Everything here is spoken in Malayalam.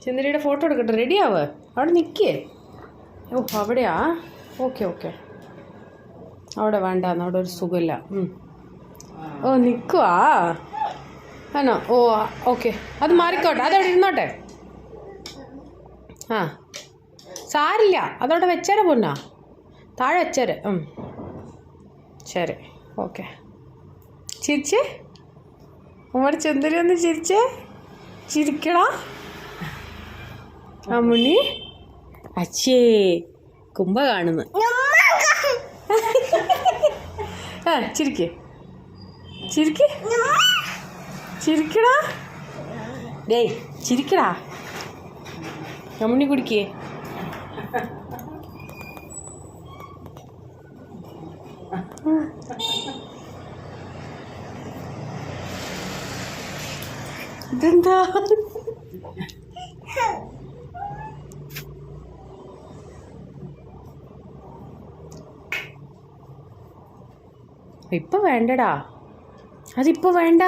ചന്ദ്രയുടെ ഫോട്ടോ എടുക്കട്ടെ. റെഡിയാവ്. അവിടെ നിൽക്കേ. ഓ അവിടെയാ. Okay okay. അവിടെ വേണ്ടാന്ന്. അവിടെ ഒരു സുഖമില്ല. ഓ നിൽക്കുവാ. ആണോ? ഓ ഓക്കെ. അത് മാറിക്കോട്ടെ. അതവിടെ ഇരുന്നോട്ടെ. ആ സാരില്ല. അതവിടെ വെച്ചേരെ പൊന്നാ. താഴെ വെച്ചേരെ. ശരി ഓക്കെ. ചിരിച്ചേ. നമ്മുടെ ചന്ദ്രൻ ഒന്ന് ചിരിച്ചേ. ചിരിക്കടാ അമ്മുണ്ണി. അച്ഛേ കുമ്പ കാണുന്നു. ആ ചിരിക്ക് ചിരിക്ക് ചിരിക്കടാ. ഡേയ് ചിരിക്കടാ. അമ്മുണ്ണി കുടിക്കേ. ഇതെന്താ? ഇപ്പൊ വേണ്ടടാ. അതിപ്പോ വേണ്ട.